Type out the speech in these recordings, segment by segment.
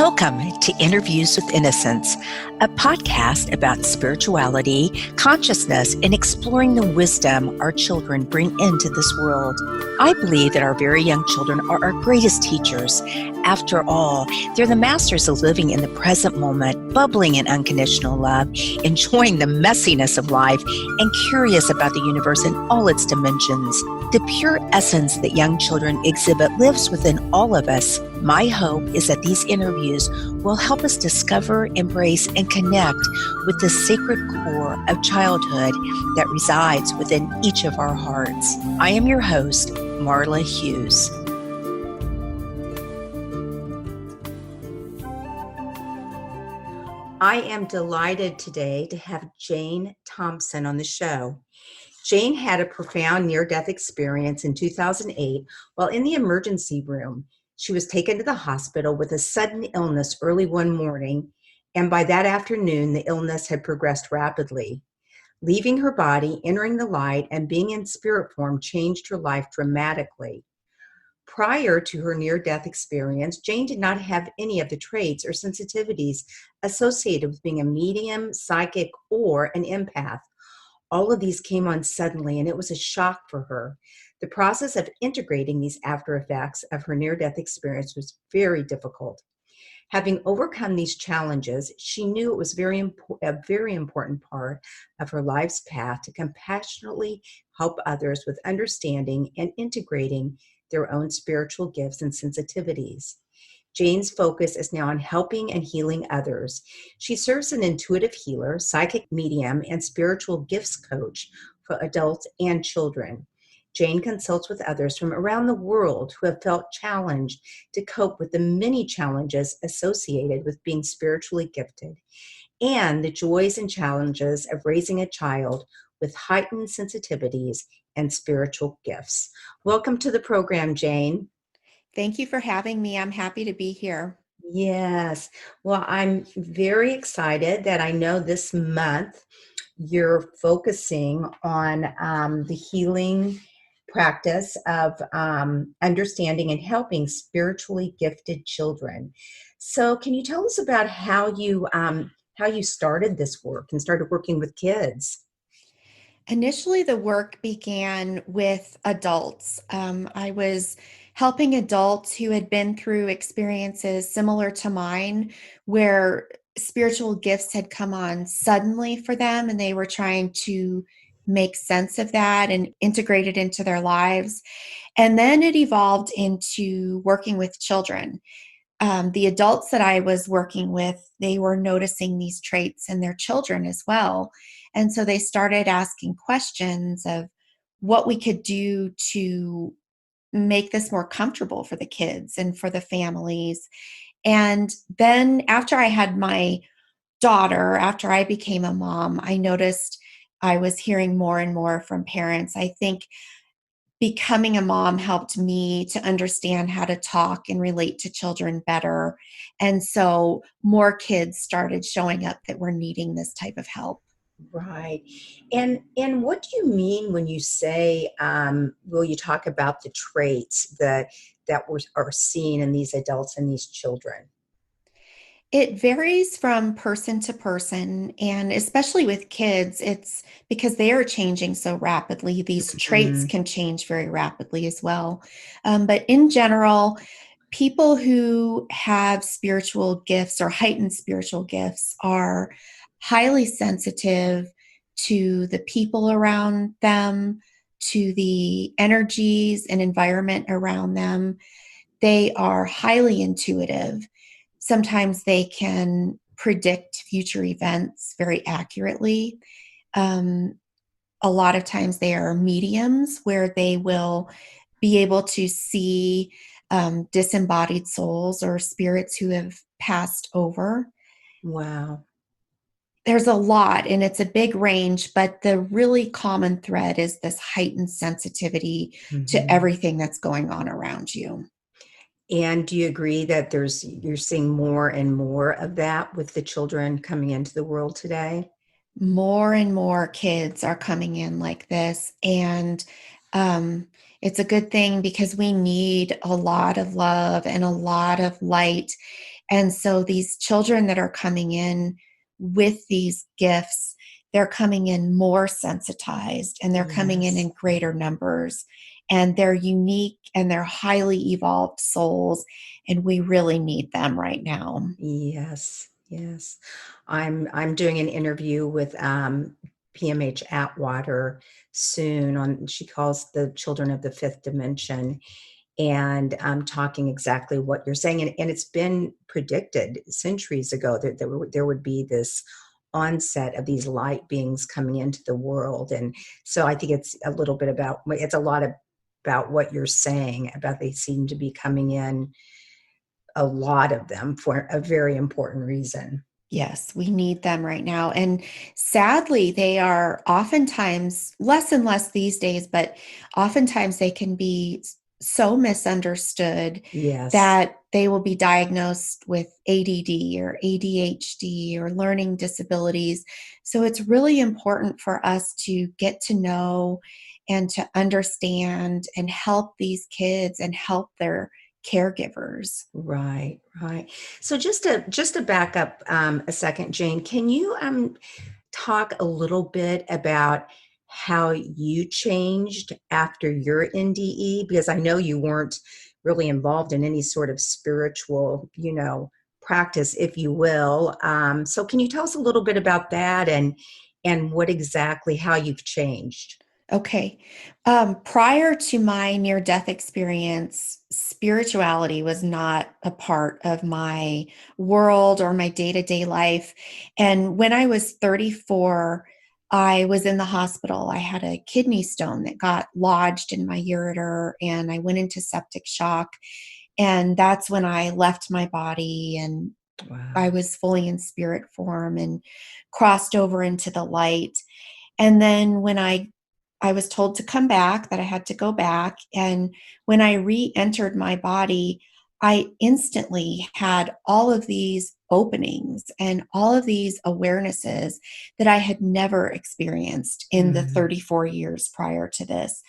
Welcome to Interviews with Innocence, a podcast about spirituality, consciousness, and exploring the wisdom our children bring into this world. I believe that our very young children are our greatest teachers. After all, they're the masters of living in the present moment, bubbling in unconditional love, enjoying the messiness of life, and curious about the universe in all its dimensions. The pure essence that young children exhibit lives within all of us. My hope is that these interviews will help us discover, embrace, and connect with the sacred core of childhood that resides within each of our hearts. I am your host, Marla Hughes. I am delighted today to have Jane Thompson on the show. Jane had a profound near-death experience in 2008 while in the emergency room. She was taken to the hospital with a sudden illness early one morning, and by that afternoon, the illness had progressed rapidly. Leaving her body, entering the light, and being in spirit form changed her life dramatically. Prior to her near-death experience, Jane did not have any of the traits or sensitivities associated with being a medium, psychic, or an empath. All of these came on suddenly, and it was a shock for her. The process of integrating these after effects of her near-death experience was very difficult. Having overcome these challenges, she knew it was a very important part of her life's path to compassionately help others with understanding and integrating their own spiritual gifts and sensitivities. Jane's focus is now on helping and healing others. She serves as an intuitive healer, psychic medium, and spiritual gifts coach for adults and children. Jane consults with others from around the world who have felt challenged to cope with the many challenges associated with being spiritually gifted and the joys and challenges of raising a child with heightened sensitivities and spiritual gifts. Welcome to the program, Jane. Thank you for having me. I'm happy to be here. Yes. Well, I'm very excited that I know this month you're focusing on the healing practice of understanding and helping spiritually gifted children. So can you tell us about how you started this work and started working with kids? Initially, the work began with adults. I was helping adults who had been through experiences similar to mine, where spiritual gifts had come on suddenly for them, and they were trying to make sense of that and integrate it into their lives. And then it evolved into working with children. The adults that I was working with, they were noticing these traits in their children as well. And so they started asking questions of what we could do to make this more comfortable for the kids and for the families. And then after I had my daughter, after I became a mom, I noticed I was hearing more and more from parents. I think becoming a mom helped me to understand how to talk and relate to children better. And so more kids started showing up that were needing this type of help. Right. And what do you mean when you say, will you talk about the traits are seen in these adults and these children? It varies from person to person, and especially with kids, it's because they are changing so rapidly. These traits Mhm. can change very rapidly as well. But in general, people who have spiritual gifts or heightened spiritual gifts are highly sensitive to the people around them, to the energies and environment around them. They are highly intuitive. Sometimes they can predict future events very accurately. Um, a lot of times they are mediums where they will be able to see disembodied souls or spirits who have passed over. Wow. There's a lot, and it's a big range, but the really common thread is this heightened sensitivity to Mhm. everything that's going on around you. And do you agree that you're seeing more and more of that with the children coming into the world today? More and more kids are coming in like this, and um, it's a good thing because we need a lot of love and a lot of light. And so these children that are coming in with these gifts, they're coming in more sensitized and they're coming in Yes. greater numbers. And they're unique and they're highly evolved souls. And we really need them right now. Yes. Yes. I'm doing an interview with PMH Atwater soon on, she calls the children of the fifth dimension, and talking exactly what you're saying. And it's been predicted centuries ago that there would be this onset of these light beings coming into the world. And so I think it's a little bit about, it's a lot about what you're saying about they seem to be coming in, a lot of them, for a very important reason. Yes, we need them right now. And sadly, they are oftentimes less and less these days, but oftentimes they can be so misunderstood Yes. that they will be diagnosed with ADD or ADHD or learning disabilities. So it's really important for us to get to know and to understand and help these kids and help their caregivers. Right, right. So just to back up a second, Jane, can you talk a little bit about how you changed after your NDE? Because I know you weren't really involved in any sort of spiritual, practice, if you will. So can you tell us a little bit about that, and what exactly, how you've changed? Okay. Prior to my near death experience, spirituality was not a part of my world or my day to day life. And when I was 34, I was in the hospital. I had a kidney stone that got lodged in my ureter, and I went into septic shock. And that's when I left my body and I Wow. was fully in spirit form and crossed over into the light. And then when I was told to come back, that I had to go back. And when I re-entered my body, I instantly had all of these openings and all of these awarenesses that I had never experienced in the Mm, 34 years prior to this.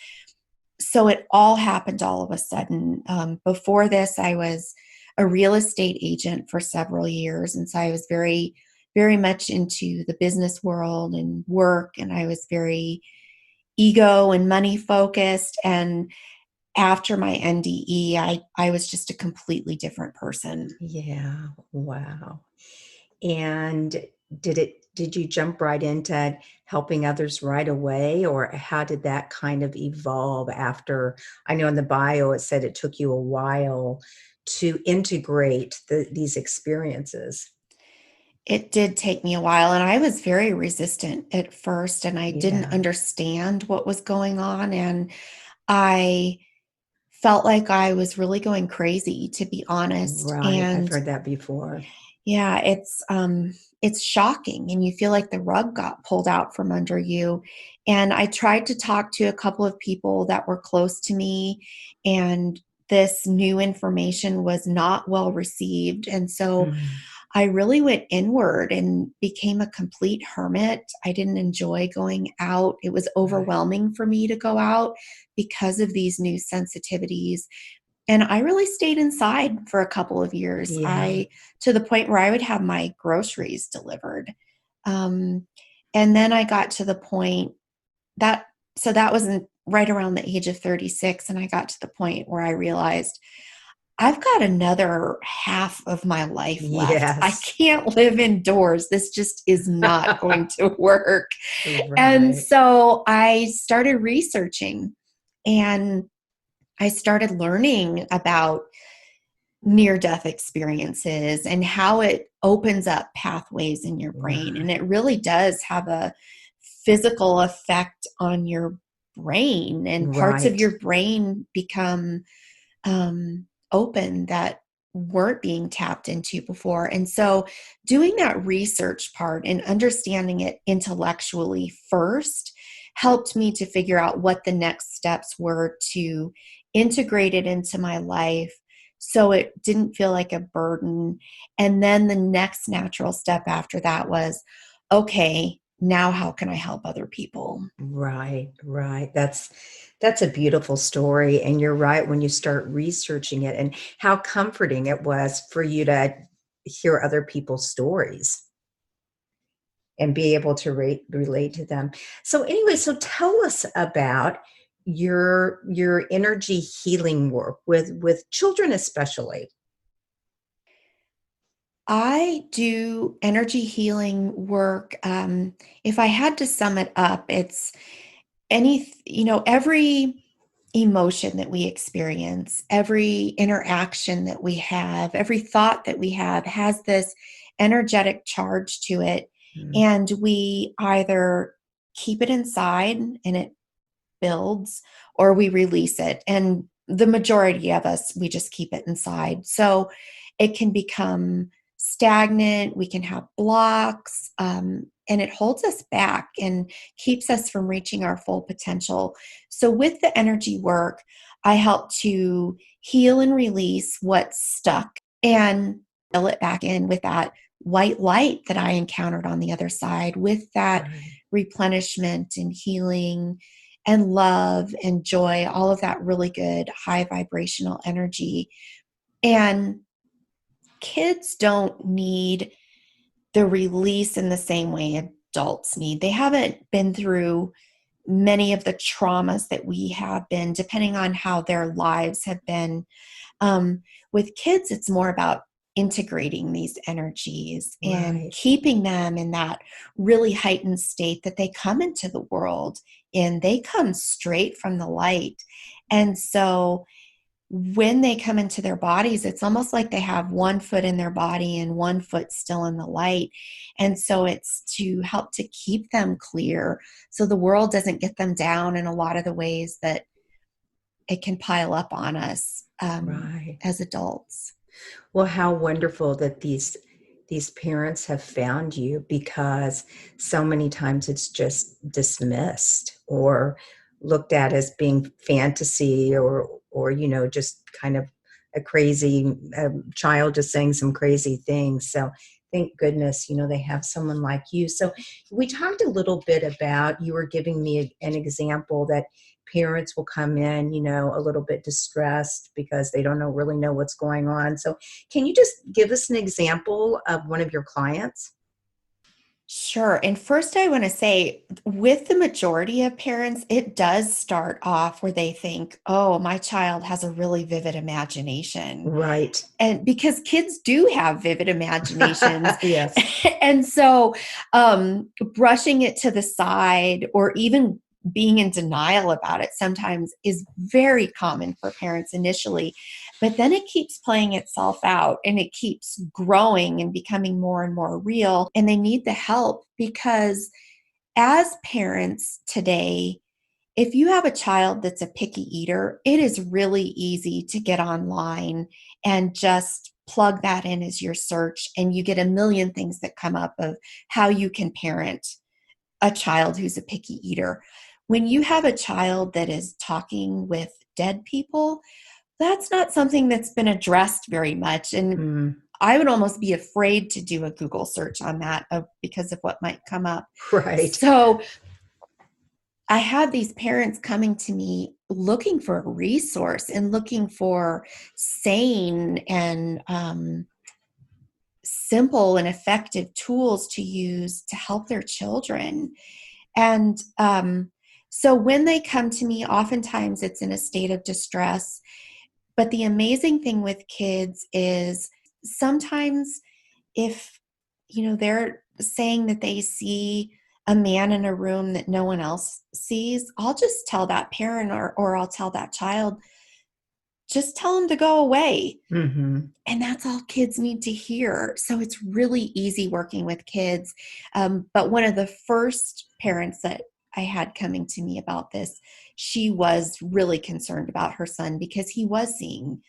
So it all happened all of a sudden. Before this, I was a real estate agent for several years. And so I was very, very much into the business world and work. And I was very ego and money focused. And after my NDE, I was just a completely different person. yeah. Wow. And did you jump right into helping others right away, or how did that kind of evolve after? I know in the bio it said it took you a while to integrate these experiences. It did take me a while, and I was very resistant at first, and I didn't Yeah, understand what was going on. And I felt like I was really going crazy, to be honest. right. I've And heard that before. yeah, it's shocking and you feel like the rug got pulled out from under you. And I tried to talk to a couple of people that were close to me, and this new information was not well received. And so Mm, I really went inward and became a complete hermit. I didn't enjoy going out. It was right. overwhelming for me to go out because of these new sensitivities. And I really stayed inside for a couple of years. Yeah. To the point where I would have my groceries delivered. Um, and then I got to the point that, so that was right around the age of 36. And I got to the point where I realized I've got another half of my life left. I Yes. can't live indoors. This just is not going to work. And Right. so I started researching, and I started learning about near death experiences and how it opens up pathways in your brain. And Right. it really does have a physical effect on your brain, and parts of Right. your brain become open that weren't being tapped into before. And so, doing that research part and understanding it intellectually first helped me to figure out what the next steps were to integrate it into my life so it didn't feel like a burden. And then the next natural step after that was, okay, now how can I help other people? Right, right. That's a beautiful story. And you're right, when you start researching it, and how comforting it was for you to hear other people's stories and be able to relate to them. So anyway, so tell us about your energy healing work with children especially. I do energy healing work. If I had to sum it up, it's every emotion that we experience, every interaction that we have, every thought that we have has this energetic charge to it. Mm, And we either keep it inside and it builds, or we release it. And the majority of us, we just keep it inside. So it can become stagnant. We can have blocks, and it holds us back and keeps us from reaching our full potential. So with the energy work, I help to heal and release what's stuck and fill it back in with that white light that I encountered on the other side, with that right. replenishment and healing and love and joy, all of that really good high vibrational energy. And kids don't need the release in the same way adults need. They haven't been through many of the traumas that we have been, depending on how their lives have been. Um, with kids, it's more about integrating these energies and Right. keeping them in that really heightened state that they come into the world in. They come straight from the light. And so when they come into their bodies, it's almost like they have one foot in their body and one foot still in the light. And so it's to help to keep them clear so the world doesn't get them down in a lot of the ways that it can pile up on us Right. as adults. Well, how wonderful that these parents have found you, because so many times it's just dismissed or looked at as being fantasy, or just kind of a crazy child just saying some crazy things. So thank goodness, they have someone like you. So we talked a little bit about, you were giving me an example that parents will come in, a little bit distressed because they don't really know what's going on. So can you just give us an example of one of your clients? Sure. And first, I want to say, with the majority of parents, it does start off where they think, oh, my child has a really vivid imagination. Right. And because kids do have vivid imaginations. Yes. And so, brushing it to the side or even being in denial about it sometimes is very common for parents initially, but then it keeps playing itself out and it keeps growing and becoming more and more real. And they need the help because, as parents today, if you have a child that's a picky eater, it is really easy to get online and just plug that in as your search, and you get a million things that come up of how you can parent a child who's a picky eater. When you have a child that is talking with dead people, that's not something that's been addressed very much. And Mm, I would almost be afraid to do a Google search on that because of what might come up. right. So I had these parents coming to me looking for a resource and looking for sane and simple and effective tools to use to help their children. And so when they come to me, oftentimes it's in a state of distress. But the amazing thing with kids is sometimes if they're saying that they see a man in a room that no one else sees, I'll just tell that parent, or I'll tell that child, just tell them to go away. Hmm. And that's all kids need to hear. So it's really easy working with kids. But one of the first parents that I had coming to me about this, she was really concerned about her son because he was seeing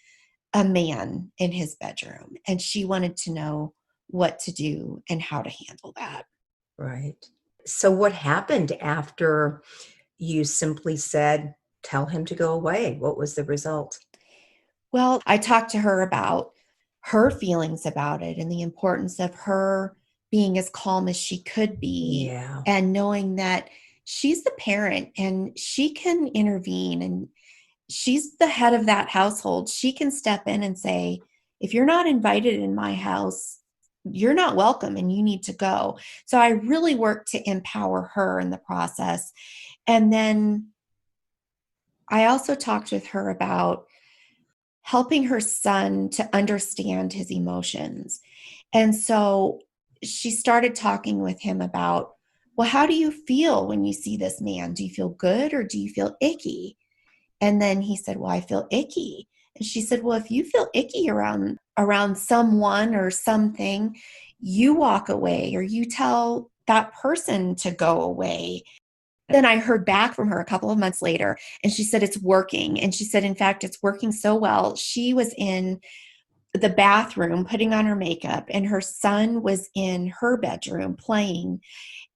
a man in his bedroom, and she wanted to know what to do and how to handle that. Right. So what happened after you simply said, tell him to go away? What was the result? Well, I talked to her about her feelings about it and the importance of her being as calm as she could be, Yeah. and knowing that she's the parent and she can intervene, and she's the head of that household. She can step in and say, if you're not invited in my house, you're not welcome and you need to go. So I really worked to empower her in the process. And then I also talked with her about helping her son to understand his emotions. And so she started talking with him about, well, how do you feel when you see this man? Do you feel good or do you feel icky? And then he said, well, I feel icky. And she said, well, if you feel icky around someone or something, you walk away or you tell that person to go away. Then I heard back from her a couple of months later, and she said it's working. And she said, in fact, it's working so well. She was in the bathroom putting on her makeup, and her son was in her bedroom playing.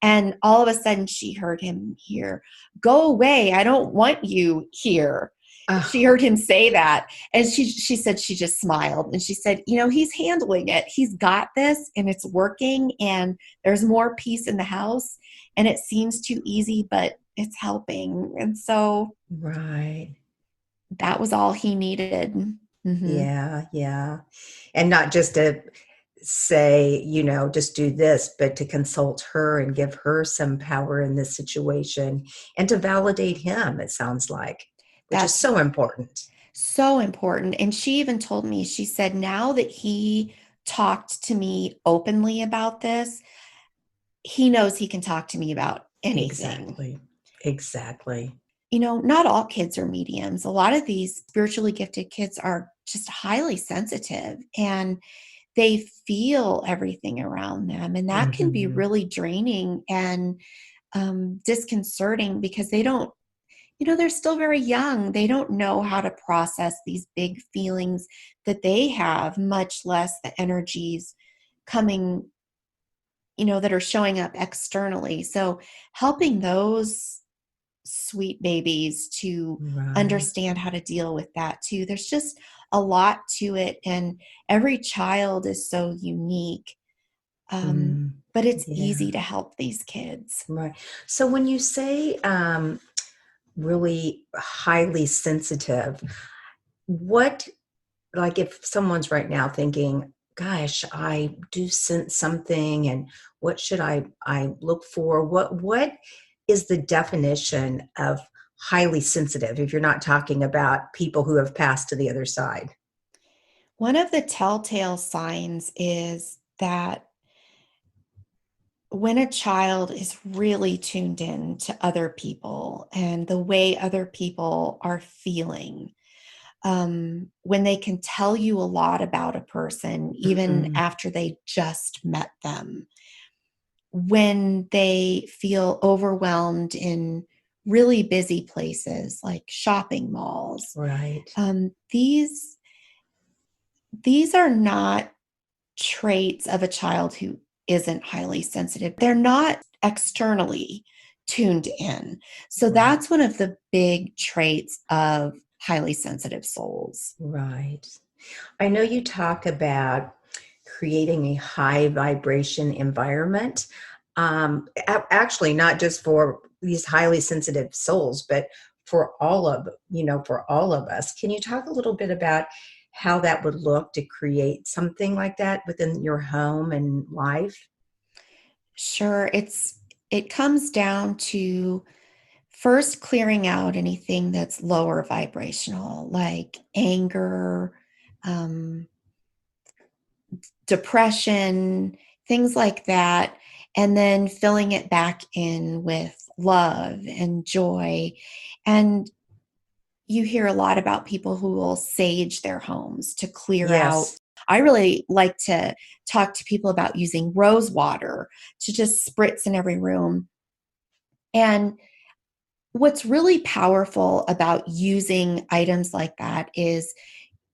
And all of a sudden, she heard him hear, go away. I don't want you here. She Oh, heard him say that. And she said she just smiled. And she said, he's handling it. He's got this and it's working. And there's more peace in the house. And it seems too easy, but it's helping. And so right. that was all he needed. Mm-hmm. Yeah, yeah. And not just to say, just do this, but to consult her and give her some power in this situation and to validate him, it sounds like, which is That's so important. so important. And she even told me, she said, now that he talked to me openly about this, he knows he can talk to me about anything. Exactly. Exactly. Not all kids are mediums. A lot of these spiritually gifted kids are just highly sensitive and they feel everything around them. And that can be Hmm. really draining and disconcerting because they don't, they're still very young. They don't know how to process these big feelings that they have, much less the energies coming, that are showing up externally. So helping those sweet babies to Right. understand how to deal with that too. There's just a lot to it, and every child is so unique. Mm, But it's easy yeah. to help these kids. Right. So when you say really highly sensitive, what, like if someone's right now thinking, gosh, I do sense something and what should I look for? What is the definition of highly sensitive if you're not talking about people who have passed to the other side? One of the telltale signs is that when a child is really tuned in to other people and the way other people are feeling, when they can tell you a lot about a person, even Mm, after they just met them, when they feel overwhelmed in really busy places like shopping malls. right. These are not traits of a child who isn't highly sensitive. They're not externally tuned in. So Right. that's one of the big traits of highly sensitive souls. Right. I know you talk about creating a high vibration environment. Actually, not just for these highly sensitive souls, but for all of us. Can you talk a little bit about how that would look to create something like that within your home and life? Sure, it comes down to first clearing out anything that's lower vibrational, like anger, um, depression, things like that, and then filling it back in with love and joy. And you hear a lot about people who will sage their homes to clear out. Yes. I really like to talk to people about using rose water to just spritz in every room. And what's really powerful about using items like that is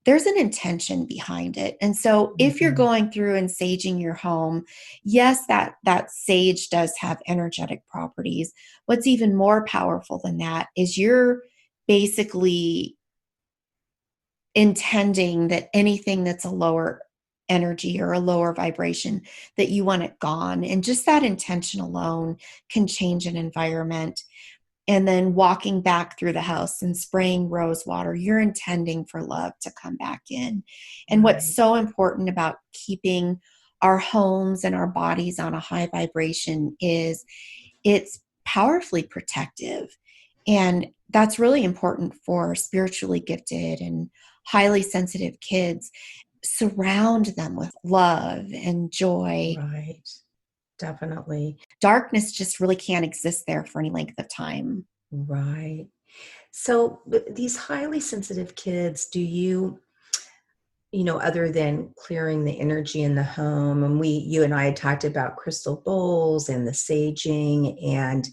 there's an intention behind it. And so if you're Mhm. going through and saging your home, yes, that sage does have energetic properties. What's even more powerful than that is you're basically intending that anything that's a lower energy or a lower vibration, that you want it gone. And just that intention alone can change an environment. And then walking back through the house and spraying rose water, you're intending for love to come back in. And what's Right. so important about keeping our homes and our bodies on a high vibration is it's powerfully protective. And that's really important for spiritually gifted and highly sensitive kids. Surround them with love and joy. Right. Definitely. Darkness just really can't exist there for any length of time. Right. So these highly sensitive kids, do other than clearing the energy in the home, and you and I had talked about crystal bowls and the saging, and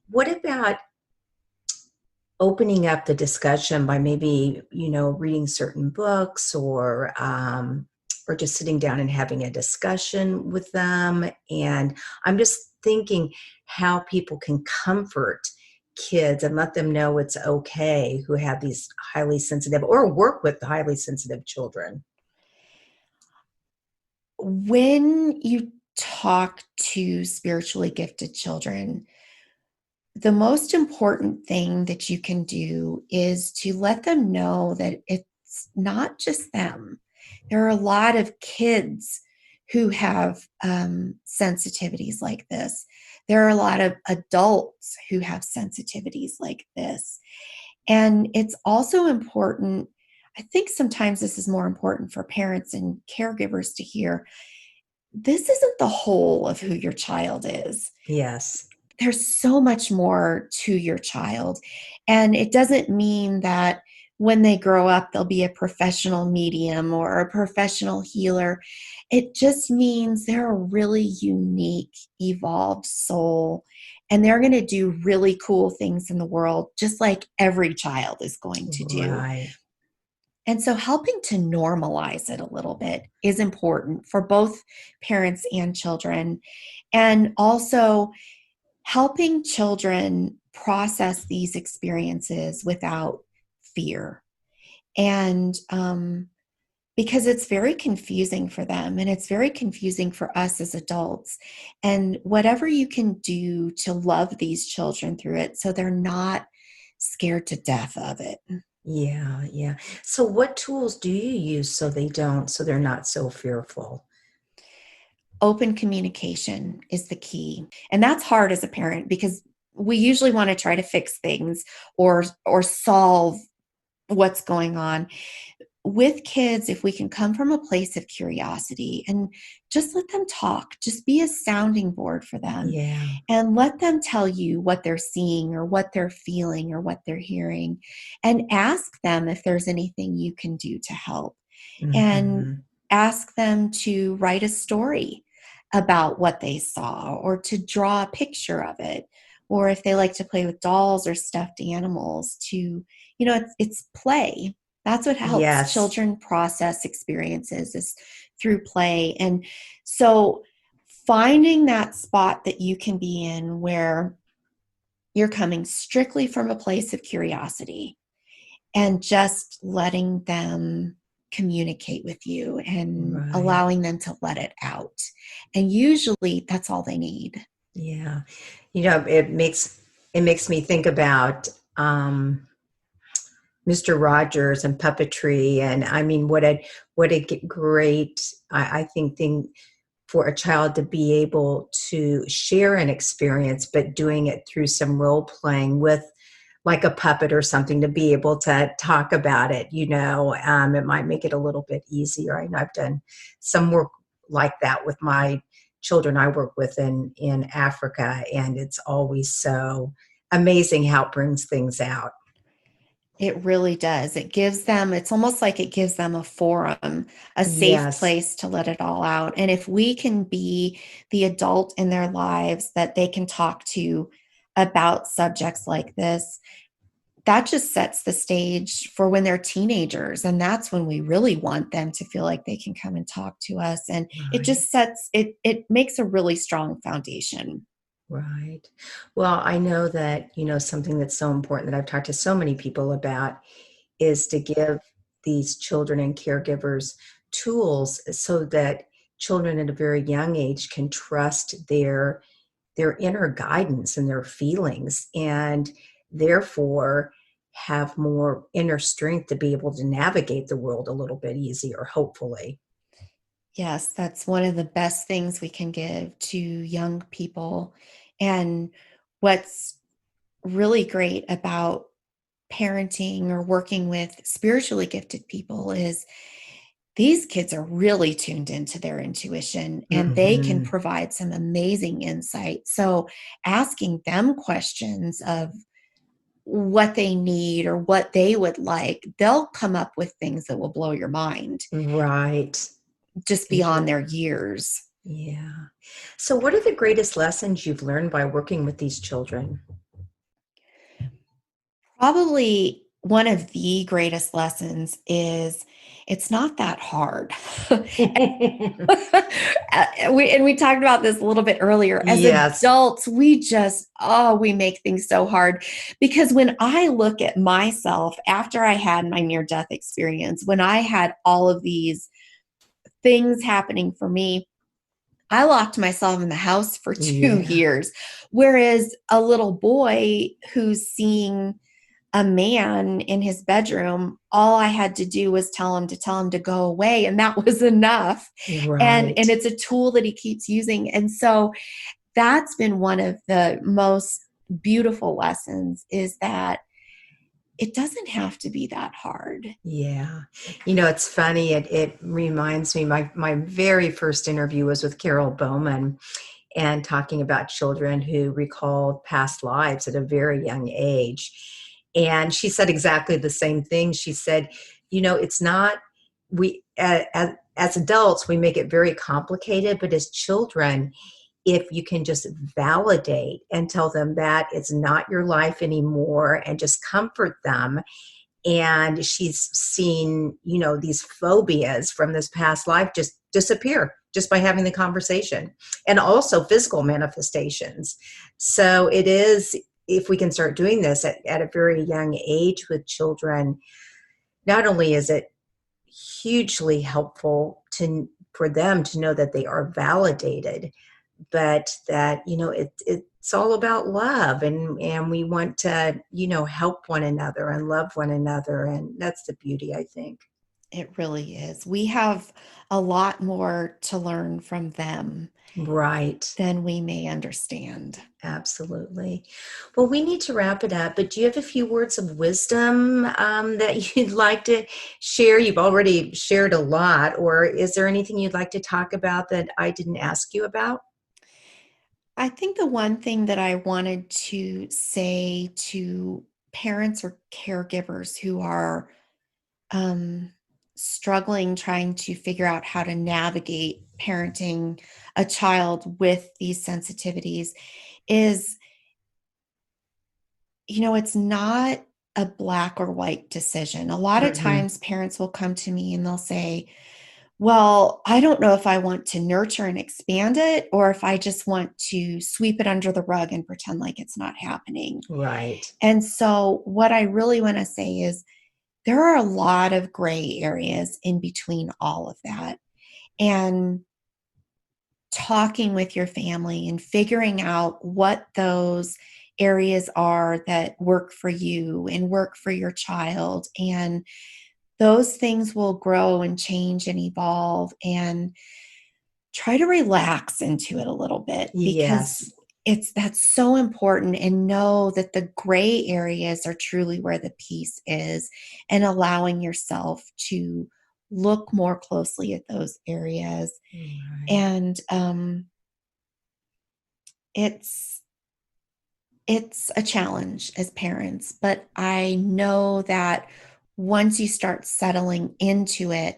what about opening up the discussion by maybe, reading certain books or just sitting down and having a discussion with them? And I'm just thinking how people can comfort kids and let them know it's okay who have these highly sensitive or work with highly sensitive children. When you talk to spiritually gifted children, the most important thing that you can do is to let them know that it's not just them. There are a lot of kids who have sensitivities like this. There are a lot of adults who have sensitivities like this. And it's also important, I think sometimes this is more important for parents and caregivers to hear, this isn't the whole of who your child is. Yes. There's so much more to your child. And it doesn't mean that when they grow up, they'll be a professional medium or a professional healer. It just means they're a really unique, evolved soul. And they're going to do really cool things in the world, just like every child is going to do. Right. And so helping to normalize it a little bit is important for both parents and children. And also helping children process these experiences without fear. And because it's very confusing for them and it's very confusing for us as adults. And whatever you can do to love these children through it so they're not scared to death of it. Yeah, yeah. So what tools do you use so they're not so fearful? Open communication is the key. And that's hard as a parent because we usually want to try to fix things or solve what's going on. With kids, if we can come from a place of curiosity and just let them talk, just be a sounding board for them Yeah. and let them tell you what they're seeing or what they're feeling or what they're hearing, and ask them if there's anything you can do to help, and Hmm. ask them to write a story about what they saw or to draw a picture of it, or if they like to play with dolls or stuffed animals, to it's play. That's what helps Yes. children process experiences, is through play. And so finding that spot that you can be in where you're coming strictly from a place of curiosity and just letting them communicate with you and Right. allowing them to let it out. And usually that's all they need. Yeah. It makes me think about Mr. Rogers and puppetry, and I mean, what a great, I think, thing for a child to be able to share an experience, but doing it through some role playing with like a puppet or something, to be able to talk about it. It might make it a little bit easier. I know I've done some work like that with my children I work with in Africa, and it's always so amazing how it brings things out. It really does. It's almost like it gives them a forum, a safe Yes. place to let it all out. And if we can be the adult in their lives that they can talk to about subjects like this, that just sets the stage for when they're teenagers. And that's when we really want them to feel like they can come and talk to us. And it Right. just it makes a really strong foundation. Right. Well, I know that, something that's so important that I've talked to so many people about is to give these children and caregivers tools so that children at a very young age can trust their inner guidance and their feelings, and therefore have more inner strength to be able to navigate the world a little bit easier, hopefully. Yes, that's one of the best things we can give to young people. And what's really great about parenting or working with spiritually gifted people is these kids are really tuned into their intuition and they can Hmm. provide some amazing insight. So, asking them questions of what they need or what they would like, they'll come up with things that will blow your mind Right. just Yeah. beyond their years. Yeah. So, what are the greatest lessons you've learned by working with these children? Probably one of the greatest lessons is it's not that hard. We talked about this a little bit earlier. As Yes. adults, we just, oh, we make things so hard. Because when I look at myself after I had my near death experience, when I had all of these things happening for me, I locked myself in the house for 2 Yeah. years. Whereas a little boy who's seeing a man in his bedroom, all I had to do was tell him to go away, and that was enough. And Right. it's a tool that he keeps using. And so that's been one of the most beautiful lessons, is that it doesn't have to be that hard. Yeah. It's funny. It reminds me, my very first interview was with Carol Bowman and talking about children who recalled past lives at a very young age. And she said exactly the same thing. She said, it's not, as adults, we make it very complicated, but as children, if you can just validate and tell them that it's not your life anymore and just comfort them, and she's seen these phobias from this past life just disappear just by having the conversation, and also physical manifestations. So it is, if we can start doing this at a very young age with children, not only is it hugely helpful for them to know that they are validated, but that it's all about love, and we want to help one another and love one another, and that's the beauty, I think. It really is. We have a lot more to learn from them Right. than we may understand. Absolutely. Well, we need to wrap it up, but do you have a few words of wisdom that you'd like to share? You've already shared a lot, or is there anything you'd like to talk about that I didn't ask you about? I think the one thing that I wanted to say to parents or caregivers who are um, struggling trying to figure out how to navigate parenting a child with these sensitivities is, it's not a black or white decision. A lot of Hmm. times parents will come to me and they'll say, well, I don't know if I want to nurture and expand it or if I just want to sweep it under the rug and pretend like it's not happening. Right. And so, what I really want to say is there are a lot of gray areas in between all of that. And talking with your family and figuring out what those areas are that work for you and work for your child. And those things will grow and change and evolve, and try to relax into it a little bit, because Yes. that's so important, and know that the gray areas are truly where the peace is, and allowing yourself to look more closely at those areas. Right. And it's it's a challenge as parents, but I know that once you start settling into it,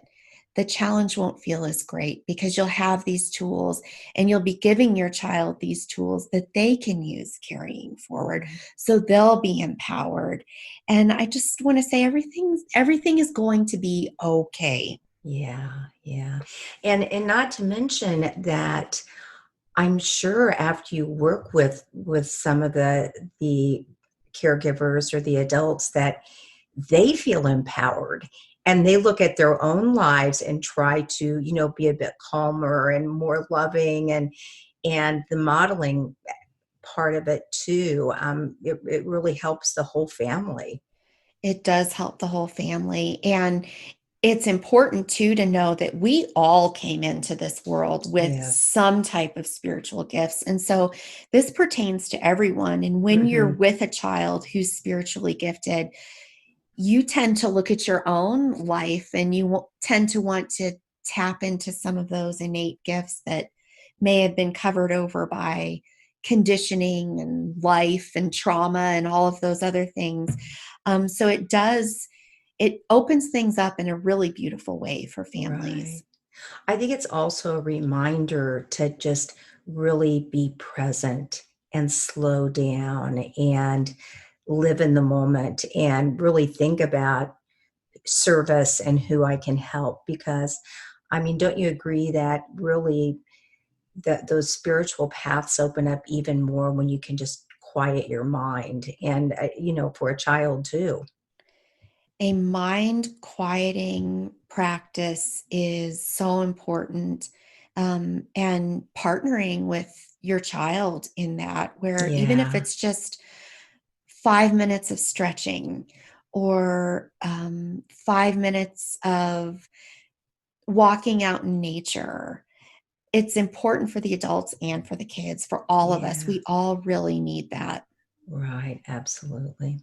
the challenge won't feel as great, because you'll have these tools and you'll be giving your child these tools that they can use carrying forward, so they'll be empowered. And I just want to say everything is going to be okay. Yeah, yeah. And not to mention that I'm sure after you work with some of the caregivers or the adults, that they feel empowered and they look at their own lives and try to, be a bit calmer and more loving, and the modeling part of it too. It really helps the whole family. It does help the whole family. And it's important too to know that we all came into this world with Yes. some type of spiritual gifts. And so this pertains to everyone. And when you're Hmm. with a child who's spiritually gifted, you tend to look at your own life and you tend to want to tap into some of those innate gifts that may have been covered over by conditioning and life and trauma and all of those other things. So it opens things up in a really beautiful way for Right. families. I think it's also a reminder to just really be present and slow down and live in the moment and really think about service and who I can help. Because, I mean, don't you agree that really that those spiritual paths open up even more when you can just quiet your mind and, for a child too. A mind quieting practice is so important. And partnering with your child in that, where even if Yeah. it's just 5 minutes of stretching or 5 minutes of walking out in nature, it's important for the adults and for the kids, for all of us. Yeah. We all really need that. Right. Absolutely.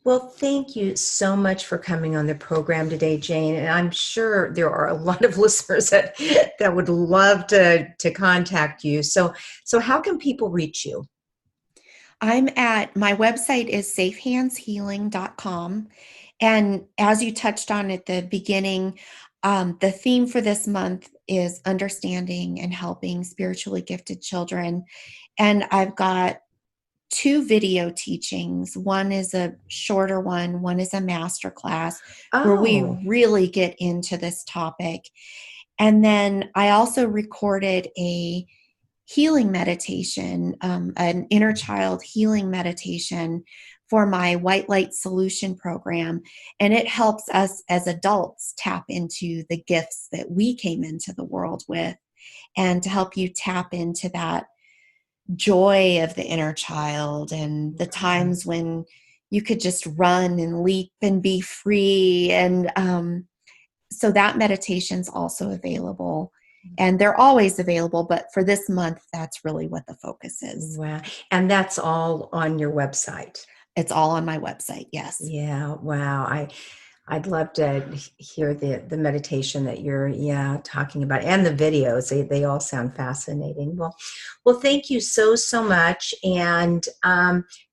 Well, thank you so much for coming on the program today, Jane. And I'm sure there are a lot of listeners that would love to contact you. So how can people reach you? My website is safehandshealing.com. And as you touched on at the beginning, the theme for this month is understanding and helping spiritually gifted children. And I've got two video teachings. One is a shorter one is a master class where we Oh, really get into this topic. And then I also recorded a healing meditation, an inner child healing meditation for my White Light Solution program. And it helps us as adults tap into the gifts that we came into the world with and to help you tap into that joy of the inner child and the right. times when you could just run and leap and be free. And so that meditation's also available. And they're always available, but for this month, that's really what the focus is. Wow. And that's all on your website. It's all on my website. Yes. Yeah. Wow. I'd love to hear the meditation that you're, talking about, and the videos. They all sound fascinating. Well, thank you so much, and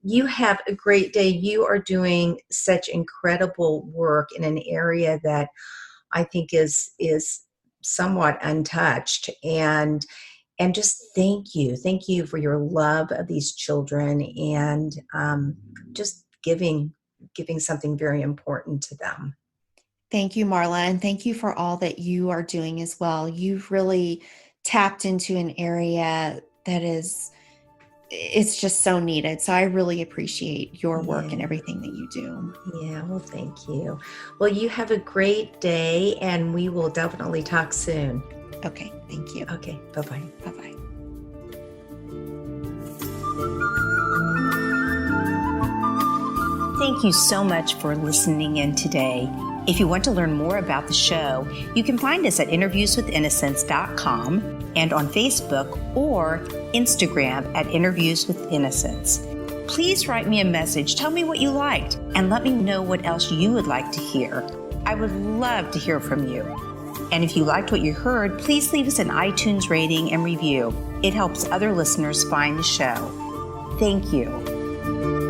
you have a great day. You are doing such incredible work in an area that I think is somewhat untouched, and just thank you for your love of these children, and just giving something very important to them. Thank you, Marla. And thank you for all that you are doing as well. You've really tapped into an area that it's just so needed. So I really appreciate your work and Yeah. everything that you do. Yeah, well, thank you. Well, you have a great day, and we will definitely talk soon. Okay. Thank you. Okay, bye-bye. Bye bye. Thank you so much for listening in today. If you want to learn more about the show, you can find us at interviewswithinnocence.com and on Facebook or Instagram at Interviews with Innocence. Please write me a message, tell me what you liked, and let me know what else you would like to hear. I would love to hear from you. And if you liked what you heard, please leave us an iTunes rating and review. It helps other listeners find the show. Thank you.